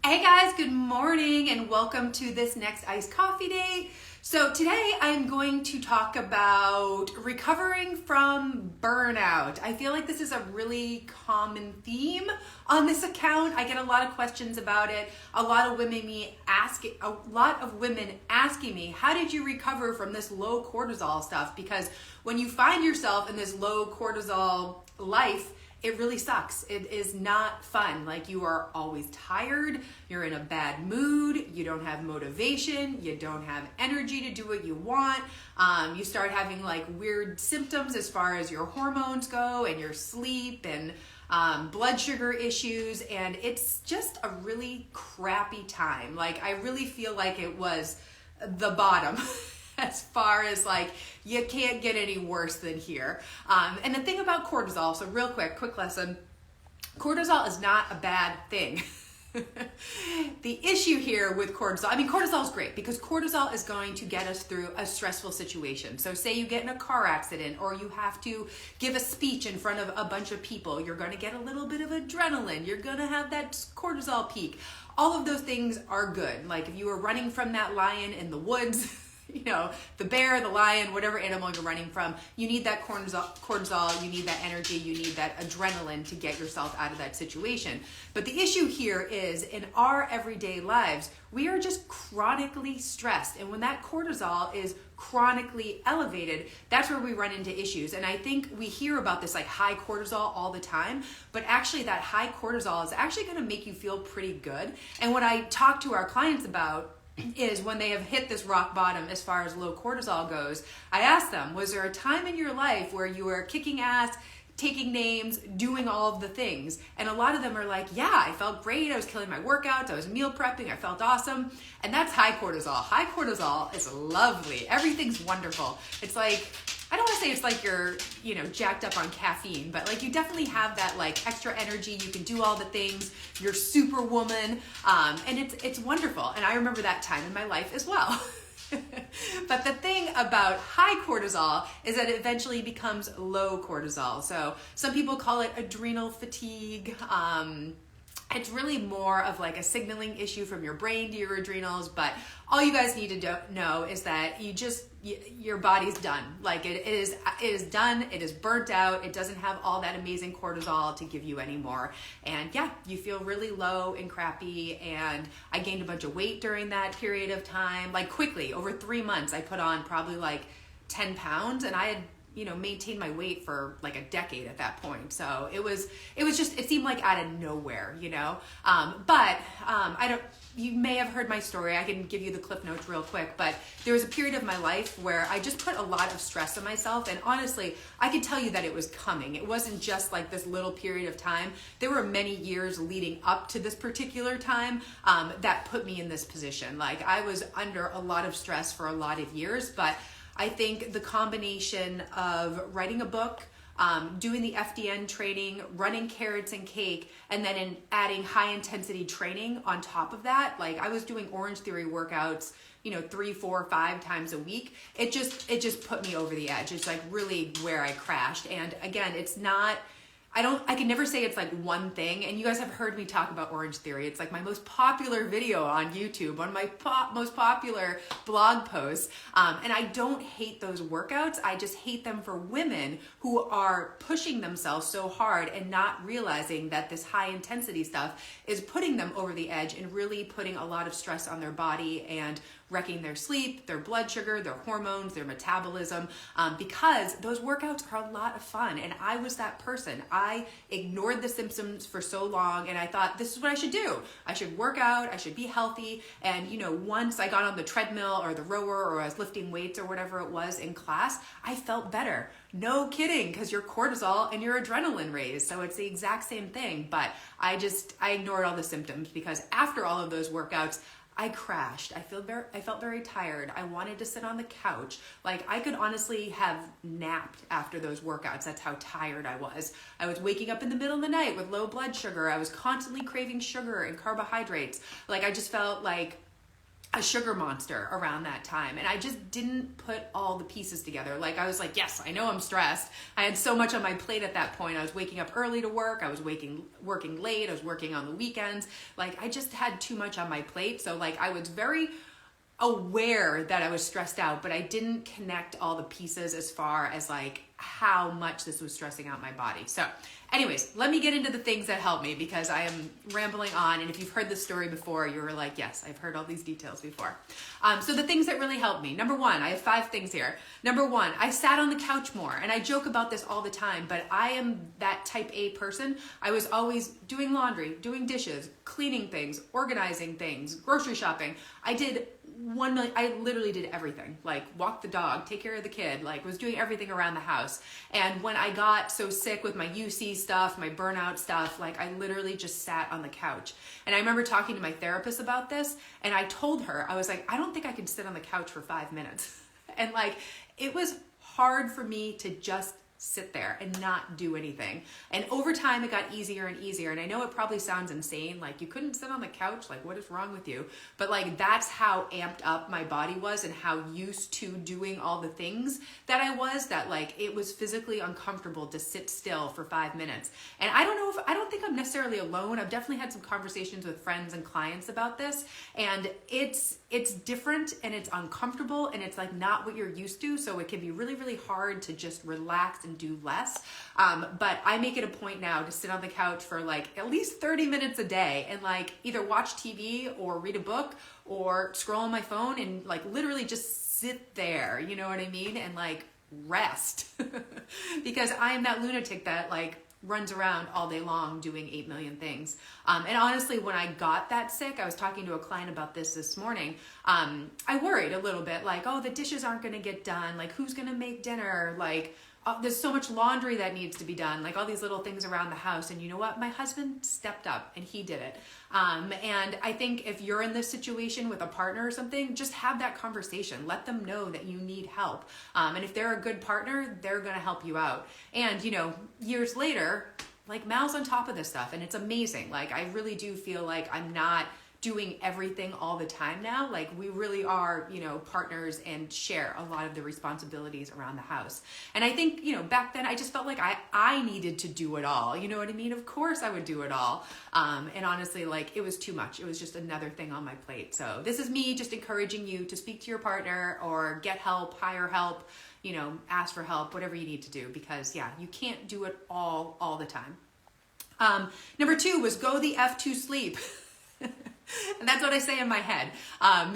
Hey guys, good morning and welcome to this next iced coffee date. So today I'm going to talk about recovering from burnout. I feel like this is a really common theme on this account. I get a lot of questions about it. A lot of women asking me, how did you recover from this low cortisol stuff? Because when you find yourself in this low cortisol life, it really sucks. It is not fun. Like, you are always tired, you're in a bad mood, you don't have motivation, you don't have energy to do what you want. You start having like weird symptoms as far as your hormones go and your sleep and blood sugar issues, and it's just a really crappy time. Like, I really feel like it was the bottom. As far as like, you can't get any worse than here. And the thing about cortisol, so real quick lesson, cortisol is not a bad thing. The issue here with cortisol, cortisol is great because cortisol is going to get us through a stressful situation. So say you get in a car accident or you have to give a speech in front of a bunch of people, you're going to get a little bit of adrenaline, you're going to have that cortisol peak. All of those things are good. Like if you were running from that lion in the woods, you know, the bear, the lion, whatever animal you're running from, you need that cortisol, you need that energy, you need that adrenaline to get yourself out of that situation. But the issue here is, in our everyday lives, we are just chronically stressed. And when that cortisol is chronically elevated, that's where we run into issues. And I think we hear about this like high cortisol all the time, but actually that high cortisol is actually going to make you feel pretty good. And what I talk to our clients about is when they have hit this rock bottom as far as low cortisol goes, I ask them, was there a time in your life where you were kicking ass, taking names, doing all of the things? And a lot of them are like, yeah, I felt great. I was killing my workouts. I was meal prepping. I felt awesome. And that's high cortisol. High cortisol is lovely. Everything's wonderful. It's like, I don't want to say it's like you're, jacked up on caffeine, but like you definitely have that like extra energy. You can do all the things. You're superwoman. And it's wonderful. And I remember that time in my life as well. But the thing about high cortisol is that it eventually becomes low cortisol. So some people call it adrenal fatigue. It's really more of like a signaling issue from your brain to your adrenals, but all you guys need to know is that your body's done. Like it is done, it is burnt out, it doesn't have all that amazing cortisol to give you anymore. And yeah, you feel really low and crappy, and I gained a bunch of weight during that period of time. Like quickly, over 3 months, I put on probably like 10 pounds, and I had maintained my weight for like a decade at that point. So it seemed like out of nowhere, you may have heard my story. I can give you the cliff notes real quick, but there was a period of my life where I just put a lot of stress on myself. And honestly, I could tell you that it was coming. It wasn't just like this little period of time. There were many years leading up to this particular time that put me in this position. Like I was under a lot of stress for a lot of years, but I think the combination of writing a book, doing the FDN training, running Carrots and Cake, and then adding high intensity training on top of that, like I was doing Orange Theory workouts, 3, 4, 5 times a week. It just put me over the edge. It's like really where I crashed. And again, it's not, I can never say it's like one thing. And you guys have heard me talk about Orange Theory. It's like my most popular video on YouTube, one of my most popular blog posts. And I don't hate those workouts. I just hate them for women who are pushing themselves so hard and not realizing that this high intensity stuff is putting them over the edge and really putting a lot of stress on their body and wrecking their sleep, their blood sugar, their hormones, their metabolism, because those workouts are a lot of fun. And I was that person. I ignored the symptoms for so long, and I thought, this is what I should do. I should work out, I should be healthy. And once I got on the treadmill or the rower or I was lifting weights or whatever it was in class, I felt better. No kidding, because your cortisol and your adrenaline raised. So it's the exact same thing. But I ignored all the symptoms because after all of those workouts, I crashed. I felt very tired. I wanted to sit on the couch. Like I could honestly have napped after those workouts. That's how tired I was. I was waking up in the middle of the night with low blood sugar. I was constantly craving sugar and carbohydrates. Like I just felt like a sugar monster around that time. And I just didn't put all the pieces together. Like I was like, yes, I know I'm stressed. I had so much on my plate at that point. I was waking up early to work. I was working late. I was working on the weekends. Like I just had too much on my plate. So like I was very aware that I was stressed out, but I didn't connect all the pieces as far as like how much this was stressing out my body. So anyways, let me get into the things that helped me, because I am rambling on. And if you've heard this story before, you were like, yes, I've heard all these details before. So the things that really helped me. Number one, I have 5 things here. Number one, I sat on the couch more. And I joke about this all the time, but I am that type A person. I was always doing laundry, doing dishes, cleaning things, organizing things, grocery shopping. I did 1 million, I literally did everything, like walk the dog, take care of the kid, like was doing everything around the house. And when I got so sick with my UC stuff, my burnout stuff, like I literally just sat on the couch. And I remember talking to my therapist about this, and I told her, I was like, I don't think I can sit on the couch for 5 minutes. And like, it was hard for me to just sit there and not do anything. And over time it got easier and easier. And I know it probably sounds insane, like you couldn't sit on the couch, like what is wrong with you? But like that's how amped up my body was and how used to doing all the things that I was, that like it was physically uncomfortable to sit still for 5 minutes. And I don't think I'm necessarily alone. I've definitely had some conversations with friends and clients about this, and it's different and it's uncomfortable and it's like not what you're used to. So it can be really, really hard to just relax and do less. But I make it a point now to sit on the couch for like at least 30 minutes a day and like either watch TV or read a book or scroll on my phone and like literally just sit there, you know what I mean? And like rest because I am that lunatic that like runs around all day long doing 8 million things. And honestly, when I got that sick, I was talking to a client about this morning. I worried a little bit like, oh, the dishes aren't going to get done. Like who's going to make dinner? Like there's so much laundry that needs to be done, like all these little things around the house. And you know what? My husband stepped up and he did it. And I think if you're in this situation with a partner or something, just have that conversation. Let them know that you need help. And if they're a good partner, they're going to help you out. And, you know, years later, like Mal's on top of this stuff and it's amazing. Like I really do feel like I'm not doing everything all the time now. Like we really are, you know, partners and share a lot of the responsibilities around the house. And I think, you know, back then I just felt like I needed to do it all. You know what I mean? Of course I would do it all. And honestly, like it was too much. It was just another thing on my plate. So this is me just encouraging you to speak to your partner or get help, hire help, you know, ask for help, whatever you need to do, because yeah, you can't do it all the time. Number 2 was go the F to sleep. And that's what I say in my head.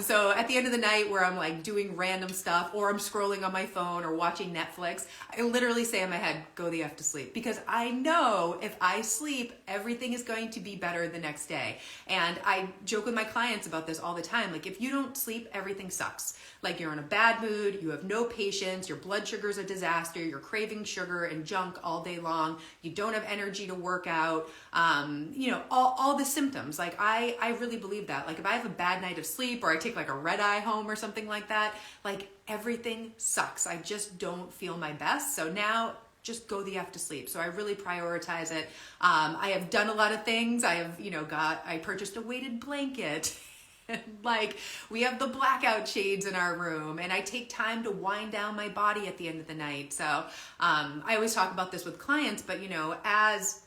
So at the end of the night where I'm like doing random stuff or I'm scrolling on my phone or watching Netflix, I literally say in my head, go the F to sleep. Because I know if I sleep, everything is going to be better the next day. And I joke with my clients about this all the time. Like if you don't sleep, everything sucks. Like you're in a bad mood, you have no patience, your blood sugar is a disaster, you're craving sugar and junk all day long, you don't have energy to work out, you know, all the symptoms. Like I really believe that. Like if I have a bad night of sleep or I take like a red eye home or something like that, like everything sucks. I just don't feel my best. So now just go the F to sleep. So I really prioritize it. I have done a lot of things. I have, you know, I purchased a weighted blanket. Like we have the blackout shades in our room and I take time to wind down my body at the end of the night. So I always talk about this with clients, but you know, as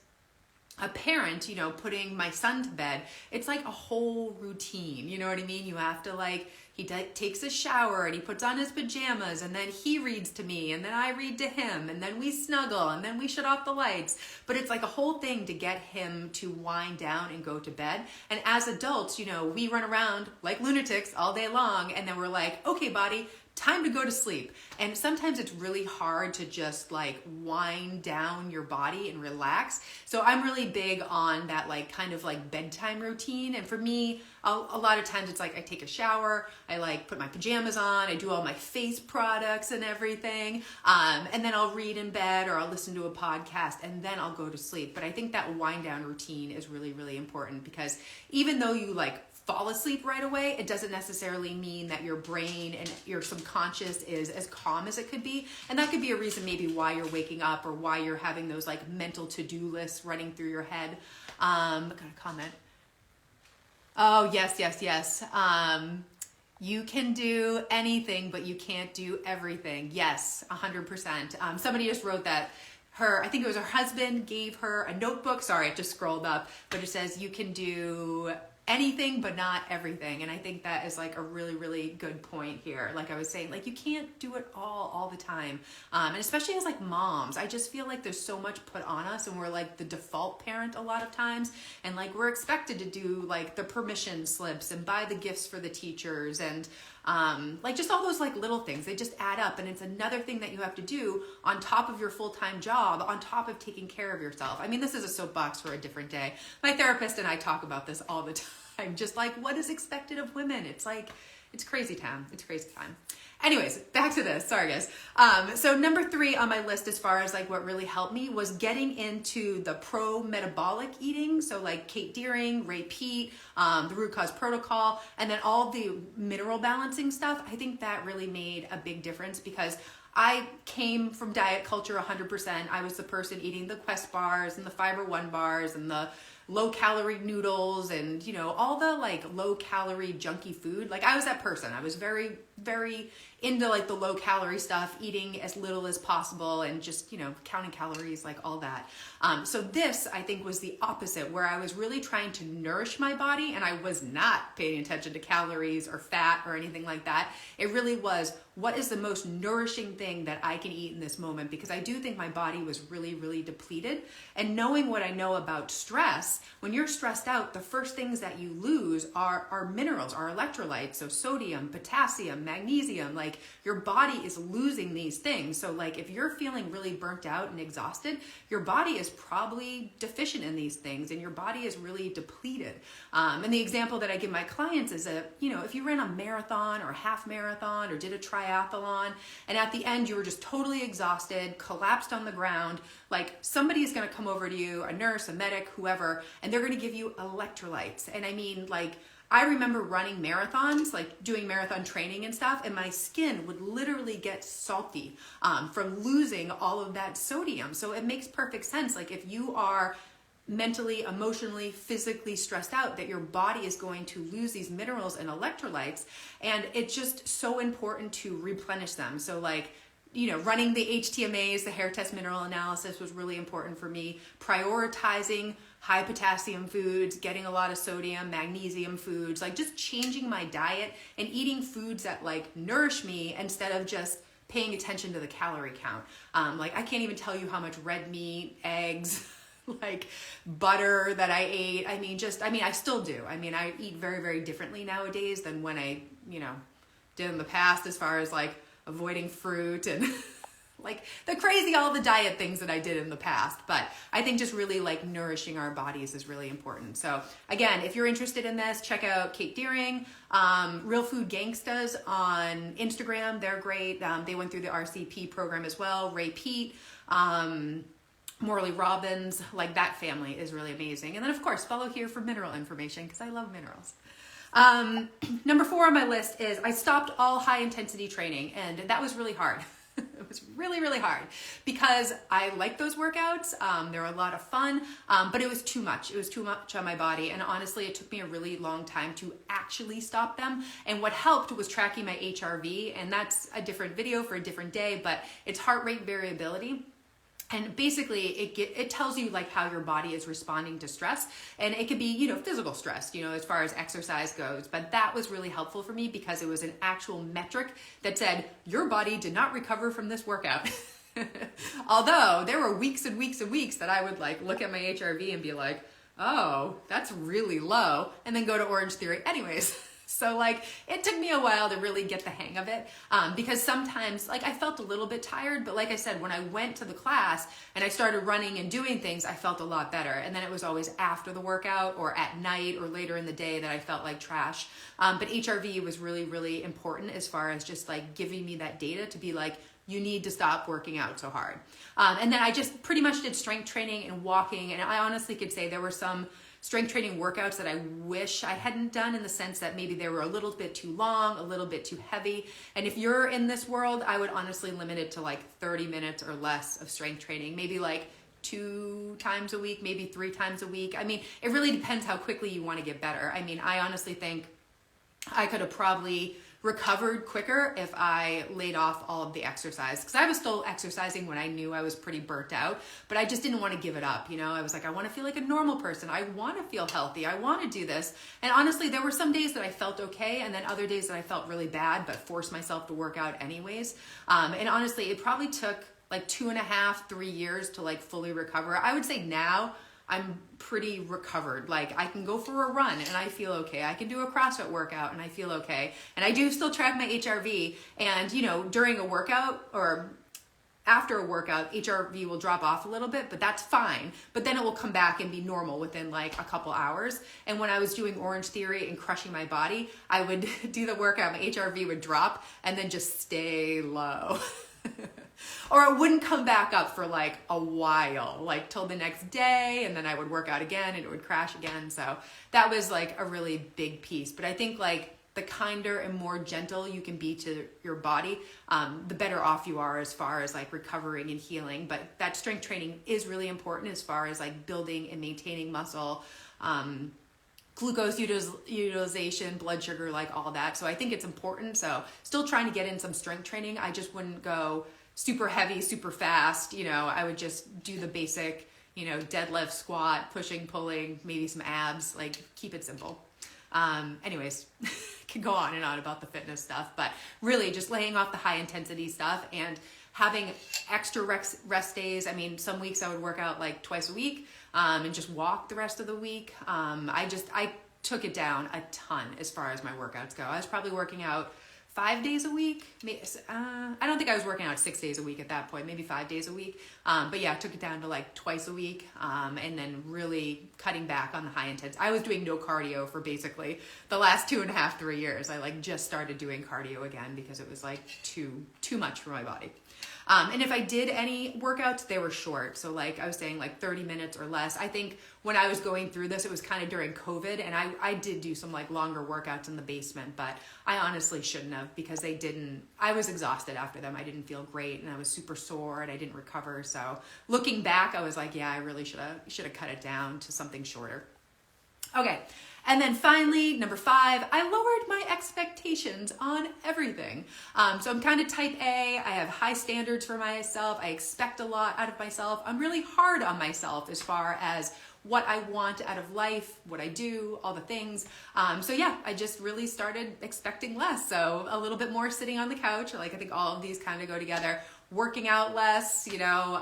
a parent, you know, putting my son to bed, it's like a whole routine. You know what I mean? You have to like, he takes a shower and he puts on his pajamas and then he reads to me and then I read to him and then we snuggle and then we shut off the lights. But it's like a whole thing to get him to wind down and go to bed. And as adults, you know, we run around like lunatics all day long and then we're like, okay, body, time to go to sleep. And sometimes it's really hard to just like wind down your body and relax. So I'm really big on that like kind of like bedtime routine. And for me, a lot of times it's like I take a shower, I like put my pajamas on, I do all my face products and everything. And then I'll read in bed or I'll listen to a podcast and then I'll go to sleep. But I think that wind down routine is really, really important because even though you like fall asleep right away, it doesn't necessarily mean that your brain and your subconscious is as calm as it could be. And that could be a reason maybe why you're waking up or why you're having those like mental to-do lists running through your head. Got a comment. Oh, yes. You can do anything, but you can't do everything. Yes, 100%. Somebody just wrote that. I think it was her husband gave her a notebook. Sorry, it just scrolled up, but it says you can do anything but not everything. And I think that is like a really, really good point here. Like I was saying, like you can't do it all the time. And especially as like moms, I just feel like there's so much put on us and we're like the default parent a lot of times. And like we're expected to do like the permission slips and buy the gifts for the teachers and like just all those like little things, they just add up. And it's another thing that you have to do on top of your full-time job, on top of taking care of yourself. I mean, this is a soapbox for a different day. My therapist and I talk about this all the time, just like what is expected of women. It's like, it's crazy time. It's crazy time. Anyways, back to this. Sorry, guys. So number 3 on my list as far as like what really helped me was getting into the pro-metabolic eating. So like Kate Deering, Ray Peat, the Root Cause Protocol, and then all the mineral balancing stuff. I think that really made a big difference because I came from diet culture 100%. I was the person eating the Quest bars and the Fiber One bars and the low calorie noodles and, you know, all the like low calorie junky food. Like I was that person. I was very, very into like the low calorie stuff, eating as little as possible and just, you know, counting calories, like all that. So this I think was the opposite, where I was really trying to nourish my body and I was not paying attention to calories or fat or anything like that. It really was, what is the most nourishing thing that I can eat in this moment? Because I do think my body was really, really depleted. And knowing what I know about stress, when you're stressed out, the first things that you lose are minerals, are electrolytes. So sodium, potassium, magnesium, like your body is losing these things. So like if you're feeling really burnt out and exhausted, your body is probably deficient in these things and your body is really depleted. And the example that I give my clients is that, you know, if you ran a marathon or a half marathon or did a triathlon and at the end you were just totally exhausted, collapsed on the ground, like somebody is going to come over to you, a nurse, a medic, whoever, and they're going to give you electrolytes. And I mean, like, I remember running marathons, like doing marathon training and stuff, and my skin would literally get salty from losing all of that sodium. So it makes perfect sense. Like if you are mentally, emotionally, physically stressed out, that your body is going to lose these minerals and electrolytes. And it's just so important to replenish them. So like, you know, running the HTMAs, the hair test mineral analysis was really important for me. Prioritizing high potassium foods, getting a lot of sodium, magnesium foods, like just changing my diet and eating foods that like nourish me instead of just paying attention to the calorie count. Like I can't even tell you how much red meat, eggs, like butter that I ate. I mean, I still do. I mean, I eat very, very differently nowadays than when I, you know, did in the past as far as like avoiding fruit and like all the diet things that I did in the past. But I think just really like nourishing our bodies is really important. So again, if you're interested in this, check out Kate Deering, Real Food Gangstas on Instagram. They're great. They went through the RCP program as well. Ray Peat, Morley Robbins, like that family is really amazing. And then of course, follow here for mineral information because I love minerals. Number 4 on my list is I stopped all high intensity training, and that was really hard. It was really, really hard because I like those workouts. They were a lot of fun, but it was too much. It was too much on my body. And honestly, it took me a really long time to actually stop them. And what helped was tracking my HRV. And that's a different video for a different day, but it's heart rate variability. And basically it tells you like how your body is responding to stress, and it could be, you know, physical stress, you know, as far as exercise goes. But that was really helpful for me because it was an actual metric that said your body did not recover from this workout. Although there were weeks and weeks and weeks that I would like look at my HRV and be like, oh, that's really low, and then go to Orange Theory anyways. So like it took me a while to really get the hang of it because sometimes like I felt a little bit tired, but like I said, when I went to the class and I started running and doing things, I felt a lot better. And then it was always after the workout or at night or later in the day that I felt like trash. But HRV was really, really important as far as just like giving me that data to be like, you need to stop working out so hard. And then I just pretty much did strength training and walking. And I honestly could say there were some strength training workouts that I wish I hadn't done, in the sense that maybe they were a little bit too long, a little bit too heavy. And if you're in this world, I would honestly limit it to like 30 minutes or less of strength training, maybe like 2 times a week, maybe 3 times a week. I mean, it really depends how quickly you want to get better. I mean, I honestly think I could have probably recovered quicker if I laid off all of the exercise, because I was still exercising when I knew I was pretty burnt out, but I just didn't want to give it up. You know, I was like, I want to feel like a normal person. I want to feel healthy. I want to do this. And honestly, there were some days that I felt okay, and then other days that I felt really bad, but forced myself to work out anyways. And honestly, it probably took like 2.5, 3 years to like fully recover. I would say now I'm pretty recovered. Like I can go for a run and I feel okay. I can do a CrossFit workout and I feel okay. And I do still track my HRV, and you know, during a workout or after a workout, HRV will drop off a little bit, but that's fine. But then it will come back and be normal within like a couple hours. And when I was doing Orange Theory and crushing my body, I would do the workout, my HRV would drop and then just stay low. Or it wouldn't come back up for like a while, like till the next day, and then I would work out again and it would crash again. So that was like a really big piece. But I think like the kinder and more gentle you can be to your body, the better off you are as far as like recovering and healing. But that strength training is really important as far as like building and maintaining muscle, glucose utilization, blood sugar, like all that. So I think it's important. So still trying to get in some strength training. I just wouldn't go super heavy, super fast. You know, I would just do the basic, you know, deadlift, squat, pushing, pulling, maybe some abs, like keep it simple. Anyways, could go on and on about the fitness stuff, but really just laying off the high intensity stuff and having extra rest days. I mean, some weeks I would work out like twice a week, and just walk the rest of the week. I took it down a ton as far as my workouts go. I was probably working out 5 days a week. I don't think I was working out 6 days a week at that point, maybe 5 days a week. But yeah, I took it down to like twice a week, and then really cutting back on the high intensity. I was doing no cardio for basically the last 2.5, 3 years. I like just started doing cardio again because it was like too much for my body. And if I did any workouts, they were short. So like I was saying, like 30 minutes or less. I think when I was going through this, it was kind of during COVID, and I did do some like longer workouts in the basement, but I honestly shouldn't have, because I was exhausted after them. I didn't feel great and I was super sore and I didn't recover. So looking back, I was like, yeah, I really should have cut it down to something shorter. Okay. And then finally, number 5, I lowered my expectations on everything. So I'm kind of type A. I have high standards for myself. I expect a lot out of myself. I'm really hard on myself as far as what I want out of life, what I do, all the things. So yeah, I just really started expecting less. So a little bit more sitting on the couch. Like I think all of these kind of go together. Working out less, you know,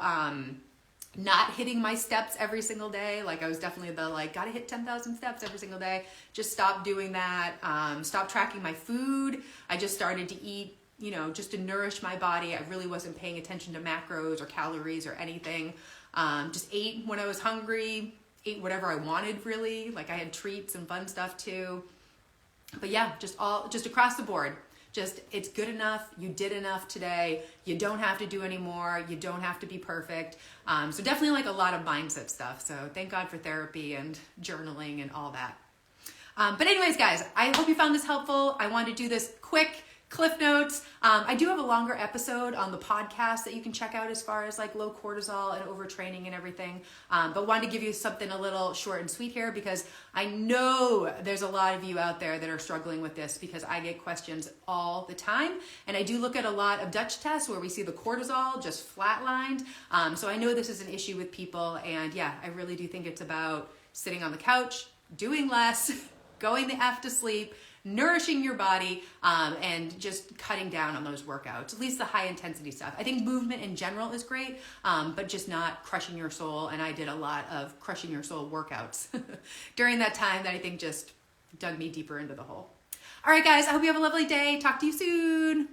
not hitting my steps every single day. Like I was definitely the like, gotta hit 10,000 steps every single day. Just stopped doing that. Stopped tracking my food. I just started to eat, you know, just to nourish my body. I really wasn't paying attention to macros or calories or anything. Just ate when I was hungry, ate whatever I wanted really. Like I had treats and fun stuff too. But yeah, just across the board. Just, it's good enough. You did enough today. You don't have to do any more. You don't have to be perfect. So definitely like a lot of mindset stuff. So thank God for therapy and journaling and all that. But anyways, guys, I hope you found this helpful. I wanted to do this quick Cliff Notes. I do have a longer episode on the podcast that you can check out as far as like low cortisol and overtraining and everything. But wanted to give you something a little short and sweet here, because I know there's a lot of you out there that are struggling with this, because I get questions all the time. And I do look at a lot of Dutch tests where we see the cortisol just flatlined. So I know this is an issue with people. And yeah, I really do think it's about sitting on the couch, doing less, going the F to sleep, nourishing your body, and just cutting down on those workouts, at least the high intensity stuff. I think movement in general is great, but just not crushing your soul. And I did a lot of crushing your soul workouts during that time that I think just dug me deeper into the hole. All right, guys, I hope you have a lovely day. Talk to you soon.